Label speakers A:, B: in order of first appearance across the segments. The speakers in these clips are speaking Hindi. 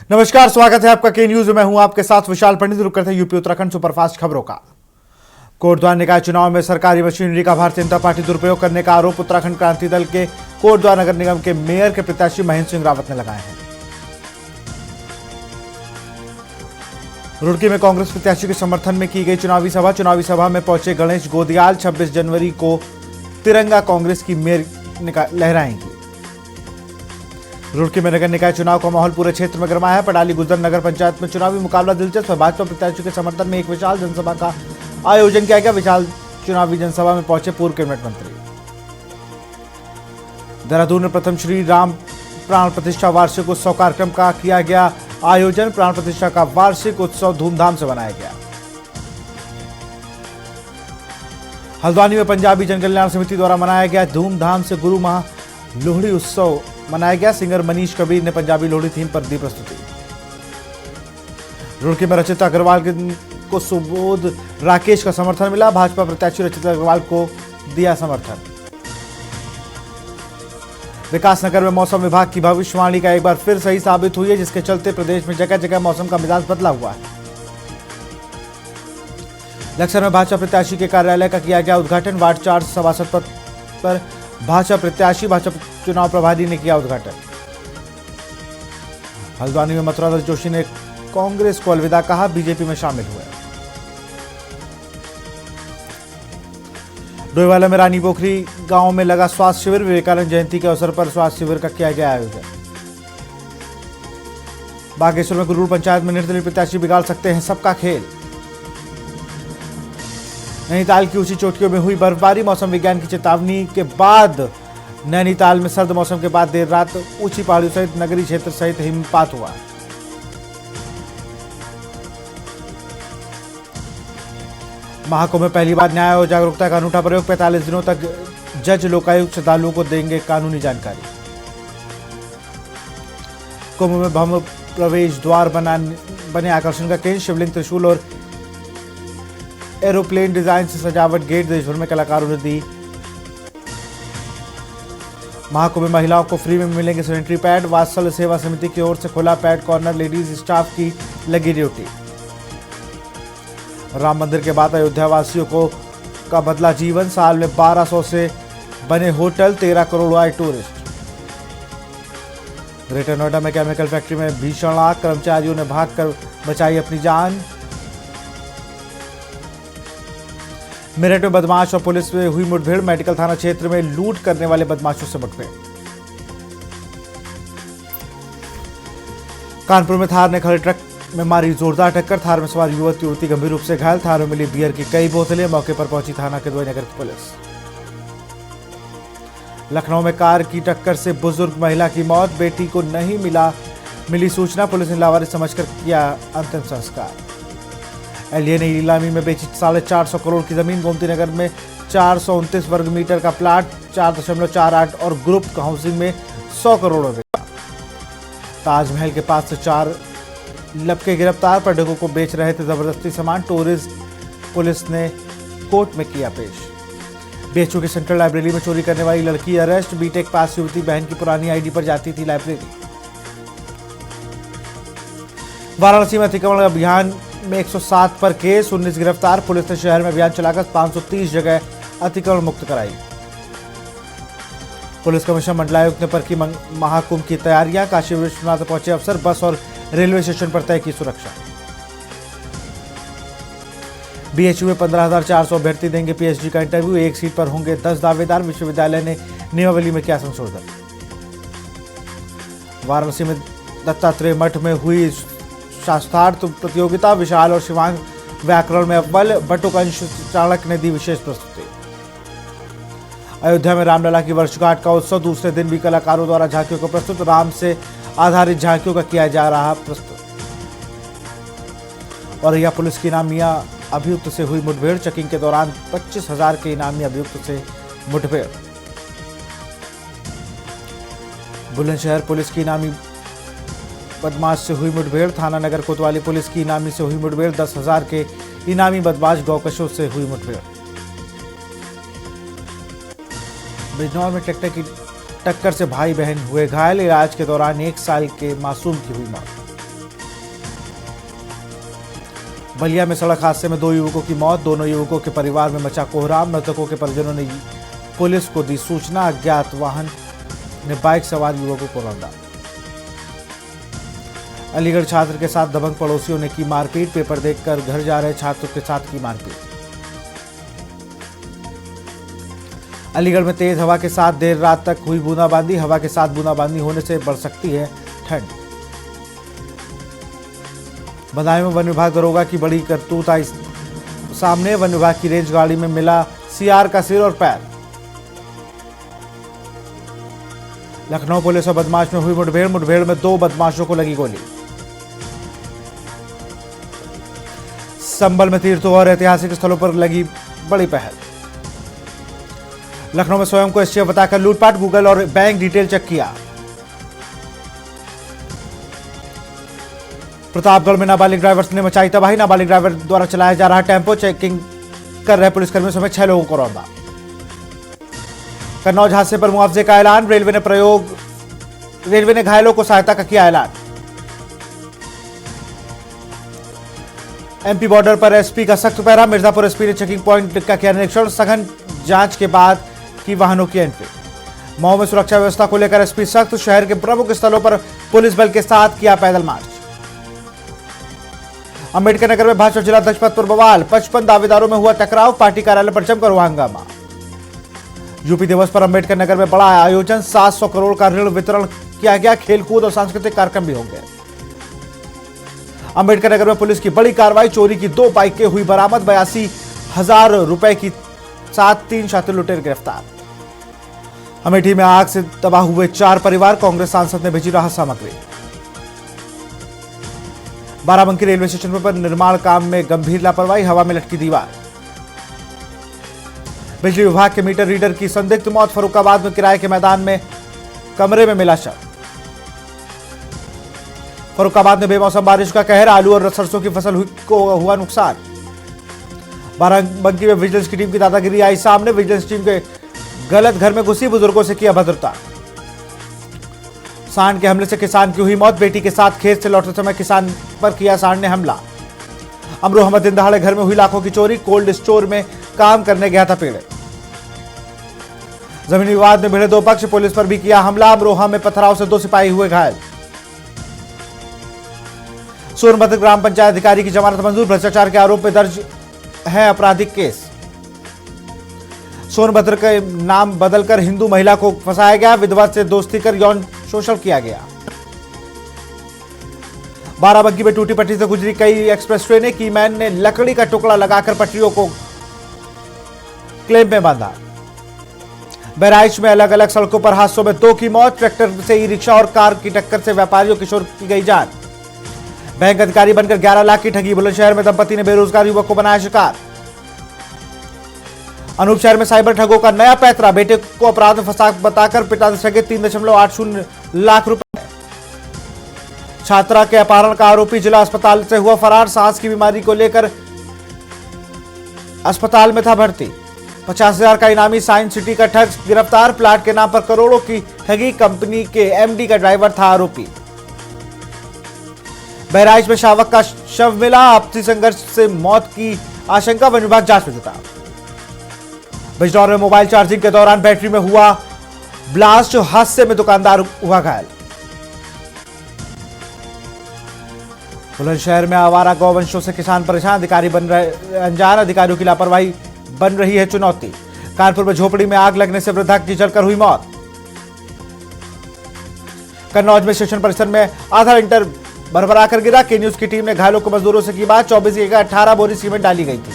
A: नमस्कार, स्वागत है आपका के न्यूज में। मैं हूं आपके साथ विशाल पंडित। रुक करते हैं यूपी उत्तराखंड सुपरफास्ट खबरों का। कोटद्वार निकाय चुनाव में सरकारी मशीनरी का भारतीय जनता पार्टी दुरुपयोग करने का आरोप उत्तराखंड क्रांति दल के कोटद्वार नगर निगम के मेयर के प्रत्याशी महेंद्र सिंह रावत ने लगाए हैं। रुड़की में कांग्रेस प्रत्याशी के समर्थन में की गई चुनावी सभा में पहुंचे गणेश गोदियाल 26 जनवरी को तिरंगा कांग्रेस की मेयर लहराएंगी। रुड़की में नगर निकाय चुनाव का माहौल पूरे क्षेत्र में गरमाया है। पडाली गुजर नगर पंचायत में चुनावी मुकाबला दिलचस्प है। भाजपा प्रत्याशी के समर्थन में एक विशाल जनसभा का आयोजन किया गया। विशाल चुनावी जनसभा में पहुंचे पूर्व कैबिनेट मंत्री। देहरादून में प्रथम श्री राम प्राण प्रतिष्ठा वार्षिक उत्सव कार्यक्रम का किया गया आयोजन। प्राण प्रतिष्ठा का वार्षिक उत्सव धूमधाम से मनाया गया। हल्द्वानी में पंजाबी जनकल्याण समिति द्वारा मनाया गया धूमधाम से गुरु माह लोहड़ी उत्सव मनाया गया। सिंगर मनीष कबीर ने पंजाबी लोहड़ी थीम पर दी प्रस्तुति। रुड़की में रचित अग्रवाल को सुबोध राकेश का समर्थन मिला। भाजपा प्रत्याशी रचित अग्रवाल को दिया समर्थन। विकासनगर में मौसम विभाग की भविष्यवाणी का एक बार फिर सही साबित हुई है, जिसके चलते प्रदेश में जगह जगह मौसम का मिजाज बदला हुआ है। लक्सर में भाजपा प्रत्याशी के कार्यालय का किया गया उद्घाटन। वार्ड 4 सभासद पद पर भाजपा चुनाव प्रभारी ने किया उद्घाटन। हल्द्वानी में मथुरादास जोशी ने कांग्रेस को अलविदा कहा, बीजेपी में शामिल हुए। डोईवाला में रानी पोखरी गांव में लगा स्वास्थ्य शिविर। विवेकानंद जयंती के अवसर पर स्वास्थ्य शिविर का किया गया आयोजन। बागेश्वर में गुरूर पंचायत में निर्दलीय प्रत्याशी बिगाड़ सकते हैं सबका खेल। नैनीताल की ऊंची चोटियों में हुई बर्फबारी। मौसम विज्ञान की चेतावनी के बाद नैनीताल में सर्द मौसम के बाद देर रात ऊंची पहाड़ियों सहित नगरीय क्षेत्र सहित हिमपात हुआ। महाकुंभ में पहली बार न्याय और जागरूकता का अनूठा प्रयोग। 45 दिनों तक जज लोकायुक्त श्रद्धालुओं को देंगे कानूनी जानकारी। कुंभ में भव्य प्रवेश द्वार बने आकर्षण का केंद्र। शिवलिंग, त्रिशूल और एरोप्लेन डिजाइन से सजावट गेट। देश भर में कलाकारों ने दी। महाकुंभ में महिलाओं को फ्री में मिलेंगे सैनिटरी पैड। वात्सल सेवा समिति की ओर से खुला पैड कॉर्नर। लेडीज स्टाफ की लगी ड्यूटी। राम मंदिर के बाद अयोध्या वासियों का बदला जीवन। साल में 1200 से बने होटल, 13 करोड़ आए टूरिस्ट। ग्रेटर नोएडा में केमिकल फैक्ट्री में भीषण आग। कर्मचारियों ने भागकर बचाई अपनी जान। मेरठ में बदमाश और पुलिस में हुई मुठभेड़। मेडिकल थाना क्षेत्र में लूट करने वाले बदमाशों से मुठभेड़। कानपुर में थार ने खड़े ट्रक में मारी जोरदार टक्कर। थार में सवार युवती गंभीर रूप से घायल। थार में मिली बियर की कई बोतलें। मौके पर पहुंची थाना के नगर की पुलिस। लखनऊ में कार की टक्कर से बुजुर्ग महिला की मौत। बेटी को नहीं मिली सूचना। पुलिस ने लावारिस समझकर किया अंतिम संस्कार। एलडीए ने नीलामी में बेची 450 करोड़ की जमीन। गोमती नगर में 429 वर्ग मीटर का प्लाट 4.48 और ग्रुप हाउसिंग में 100 करोड़ रुपए। ताजमहल के पास से 4 लपके गिरफ्तार। पर्यटकों को बेच रहे थे जबरदस्ती सामान। टूरिस्ट पुलिस ने कोर्ट में किया पेश। बीएचयू की सेंट्रल लाइब्रेरी में चोरी करने वाली लड़की अरेस्ट। बीटेक पास युवती बहन की पुरानी आईडी पर जाती थी लाइब्रेरी। वाराणसी में अतिक्रमण अभियान में 107 पर केस, 19 गिरफ्तार। पुलिस ने शहर में अभियान चलाकर 530 जगह अतिक्रमण मुक्त कराई। पुलिस कमिश्नर मंडलायुक्त ने परखी महाकुंभ की तैयारियां। काशी विश्वनाथ पहुंचे अफसर। बस और रेलवे स्टेशन पर तय की सुरक्षा। बीएचयू में 15,400 अभ्यर्थी देंगे पीएचडी का इंटरव्यू। एक सीट पर होंगे 10 दावेदार। विश्वविद्यालय ने नियमावली में किया संशोधन। वाराणसी में दत्तात्रेय मठ में हुई शास्त्रार्थ प्रतियोगिता। विशाल और शिवांग व्याकरण में अव्वल। बटुकंश चाणक्य ने दी विशेष प्रस्तुति। अयोध्या में रामलला की वर्षगांठ का उत्सव। दूसरे दिन भी कलाकारों द्वारा झांकियों को प्रस्तुत। राम से आधारित झांकियों का किया जा रहा प्रस्तुत। औरैया पुलिस की इनामिया अभियुक्त से हुई मुठभेड़। चेकिंग के दौरान 25,000 के इनामी अभियुक्त से मुठभेड़। बुलंदशहर पुलिस की इनामी बदमाश से हुई मुठभेड़। थाना नगर कोतवाली पुलिस की इनामी से हुई मुठभेड़। 10,000 के इनामी बदमाश गौकशों से हुई मुठभेड़। बिजनौर में ट्रैक्टर की टक्कर से भाई बहन हुए घायल। इलाज के दौरान 1 साल के मासूम की हुई मौत। बलिया में सड़क हादसे में 2 युवकों की मौत, दोनों युवकों के परिवार में मचा कोहराम। मृतकों के परिजनों ने पुलिस को दी सूचना, अज्ञात वाहन ने बाइक सवार युवकों को रौंदा। अलीगढ़ छात्र के साथ दबंग पड़ोसियों ने की मारपीट, पेपर देखकर घर जा रहे छात्रों के साथ की मारपीट। अलीगढ़ में तेज हवा के साथ देर रात तक हुई बूंदाबांदी, हवा के साथ बूंदाबांदी होने से बढ़ सकती है ठंड। बदायूं में वन विभाग दरोगा की बड़ी करतूत आई सामने, वन विभाग की रेंज गाड़ी में मिला सीआर का सिर और पैर। लखनऊ पुलिस और बदमाश में हुई मुठभेड़ में 2 बदमाशों को लगी गोली। संभल में तीर्थों और ऐतिहासिक स्थलों पर लगी बड़ी पहल। लखनऊ में स्वयं को एसटीएफ बताकर लूटपाट, गूगल और बैंक डिटेल चेक किया। प्रतापगढ़ में नाबालिग ड्राइवर ने मचाई तबाही, नाबालिग ड्राइवर द्वारा चलाया जा रहा टेंपो चेकिंग कर रहे पुलिसकर्मियों समेत 6 लोगों को रौंदा। कन्नौज हादसे पर मुआवजे का ऐलान, रेलवे ने घायलों को सहायता का किया ऐलान। एमपी बॉर्डर पर एसपी का सख्त पहरा, मिर्जापुर एसपी ने चेकिंग पॉइंट का किया निरीक्षण, सघन जांच के बाद की वाहनों की एंट्री। मऊ में सुरक्षा व्यवस्था को लेकर एसपी सख्त, शहर के प्रमुख स्थलों पर पुलिस बल के साथ किया पैदल मार्च। अंबेडकर नगर में भाजपा जिला अध्यक्ष पद पर बवाल, 55 दावेदारों में हुआ टकराव, पार्टी कार्यालय पर जमकर हुआ हंगामा। यूपी दिवस पर अंबेडकर नगर में बड़ा आयोजन, 700 करोड़ का ऋण वितरण किया गया, खेलकूद और सांस्कृतिक कार्यक्रम भी होंगे। अंबेडकर नगर में पुलिस की बड़ी कार्रवाई, चोरी की 2 बाइकें हुई बरामद, 82,000 रुपए की साथ 3 शातिर लुटेरे गिरफ्तार। अमेठी में आग से तबाह हुए 4 परिवार, कांग्रेस सांसद ने भेजी राहत सामग्री। बाराबंकी रेलवे स्टेशन पर निर्माण काम में गंभीर लापरवाही, हवा में लटकी दीवार। बिजली विभाग के मीटर रीडर की संदिग्ध मौत, फर्रुखाबाद में किराए के मैदान में कमरे में मिला शव। फर्रुखाबाद में बेमौसम बारिश का कहर, आलू और सरसों की फसल को हुआ नुकसान। बाराबंकी में विजिलेंस की टीम की दादागिरी आई सामने, विजिलेंस टीम के गलत घर में घुसी, बुजुर्गों से किया भद्रता। सांड के हमले से किसान की हुई मौत, बेटी के साथ खेत से लौटते समय किसान पर किया सांड ने हमला। अमरोहा दिन दहाड़े घर में हुई लाखों की चोरी, कोल्ड स्टोर में काम करने गया था पीड़ित। जमीनी विवाद में भिड़े 2 पक्ष, पुलिस पर भी किया हमला, अमरोहा में पथराव से 2 सिपाही हुए घायल। सोनभद्र ग्राम पंचायत अधिकारी की जमानत मंजूर, भ्रष्टाचार के आरोप में दर्ज है आपराधिक केस। सोनभद्र का नाम बदलकर हिंदू महिला को फंसाया गया, विधवा से दोस्ती कर यौन शोषण किया गया। बाराबंकी में टूटी पटरी से गुजरी कई एक्सप्रेस ट्रेनें, कीमैन ने लकड़ी का टुकड़ा लगाकर पटरियों को क्लेम में बांधा। बहराइच में अलग अलग सड़कों पर हादसों में 2 की मौत, ट्रैक्टर से ई रिक्शा और कार की टक्कर से व्यापारियों किशोर की गई जान। बैंक अधिकारी बनकर 11 लाख की ठगी, बुलंदशहर में दंपति ने बेरोजगार युवक को बनाया शिकार। अनूपशहर में साइबर ठगों का नया पैंतरा, बेटे को अपराध में फंसा बताकर पिता से ठगे 3.80 लाख रुपए। छात्रा के अपहरण का आरोपी जिला अस्पताल से हुआ फरार, सांस की बीमारी को लेकर अस्पताल में था भर्ती। 50,000 का इनामी साइंस सिटी का ठग गिरफ्तार, प्लाट के नाम पर करोड़ों की ठगी, कंपनी के एमडी का ड्राइवर था आरोपी। बहराइच में शावक का शव मिला, आपसी संघर्ष से मौत की आशंका, वन विभाग जांच में जुटा। बिजनौर में मोबाइल चार्जिंग के दौरान बैटरी में हुआ ब्लास्ट, हादसे में दुकानदार हुआ घायल। बुलंदशहर में आवारा गौवंशों से किसान परेशान, अधिकारी बन रहे अनजान, अधिकारियों की लापरवाही बन रही है चुनौती। कानपुर में झोपड़ी में आग लगने से वृद्धा की जलकर हुई मौत। कन्नौज में स्टेशन परिसर में आधा लिंटर भरभरा कर गिरा, के न्यूज की टीम ने घायलों को मजदूरों से की बात, 24 की 18 बोरी सीमेंट डाली गई थी।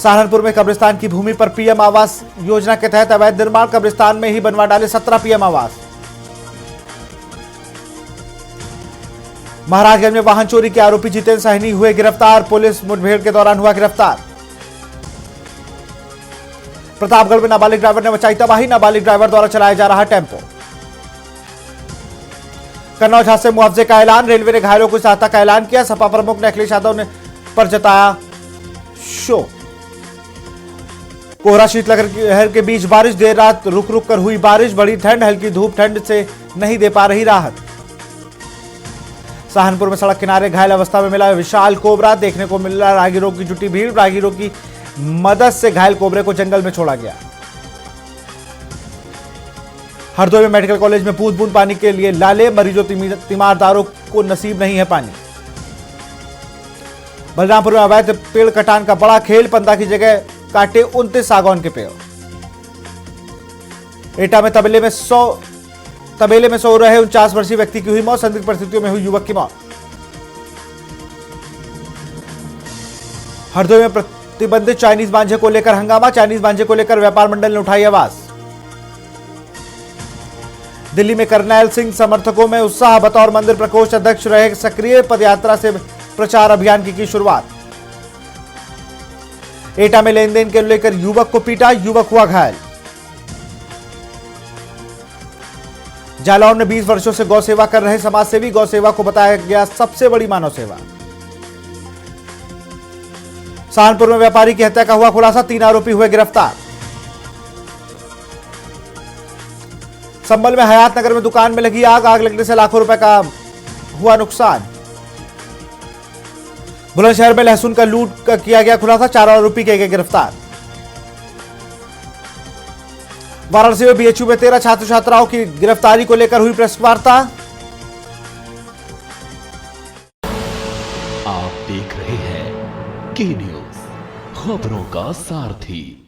A: सहारनपुर में कब्रिस्तान की भूमि पर पीएम आवास योजना के तहत अवैध निर्माण, कब्रिस्तान में ही बनवा डाले 17 पीएम आवास। महाराजगंज में वाहन चोरी के आरोपी जितेंद्र साहनी हुए गिरफ्तार, पुलिस मुठभेड़ के दौरान हुआ गिरफ्तार। प्रतापगढ़ में नाबालिग ड्राइवर ने मचाई तबाही, नाबालिग ड्राइवर द्वारा चलाया जा रहा टेंपो। कन्नौज हादसे से मुआवजे का ऐलान, रेलवे ने घायलों को सहायता का ऐलान किया, सपा प्रमुख ने अखिलेश यादव ने पर जताया शो। कोहरा शीतलहर के बीच बारिश, देर रात रुक रुक कर हुई बारिश, बड़ी ठंड, हल्की धूप ठंड से नहीं दे पा रही राहत। सहारनपुर में सड़क किनारे घायल अवस्था में मिला विशाल कोबरा, देखने को मिल रहा राहगीरों की जुटी भीड़, राहगीरों की मदद से घायल कोबरे को जंगल में छोड़ा गया। हरदोई में मेडिकल कॉलेज में बूंद बूंद पानी के लिए लाले, मरीजों तीमारदारों को नसीब नहीं है पानी। बलरामपुर में अवैध पेड़ कटान का बड़ा खेल, पंदा की जगह काटे 29 सागौन के पेड़। एटा में तबेले में सो रहे 49 वर्षीय व्यक्ति की हुई मौत, संदिग्ध परिस्थितियों में हुई युवक की मौत। हरदोई में प्रतिबंधित चाइनीज मांझे को लेकर हंगामा, चाइनीज मांझे को लेकर व्यापार मंडल ने उठाई आवाज। दिल्ली में करनैल सिंह समर्थकों में उत्साह, बतौर मंदिर प्रकोष्ठ अध्यक्ष रहे सक्रिय, पदयात्रा से प्रचार अभियान की शुरुआत। एटा में लेन देन के लेकर युवक को पीटा, युवक हुआ घायल। जालौन में 20 वर्षों से गौ सेवा कर रहे समाजसेवी, गौ सेवा को बताया गया सबसे बड़ी मानव सेवा। सहारनपुर में व्यापारी की हत्या का हुआ खुलासा, 3 आरोपी हुए गिरफ्तार। संभल में हयात नगर में दुकान में लगी आग, आग लगने से लाखों रुपए का हुआ नुकसान। बुलंदशहर में लहसुन का लूट का किया गया खुलासा, 4 आरोपी किए गए गिरफ्तार। वाराणसी में बीएचयू में 13 छात्र छात्राओं की गिरफ्तारी को लेकर हुई प्रेस वार्ता।
B: आप देख रहे हैं के न्यूज, खबरों का सारथी।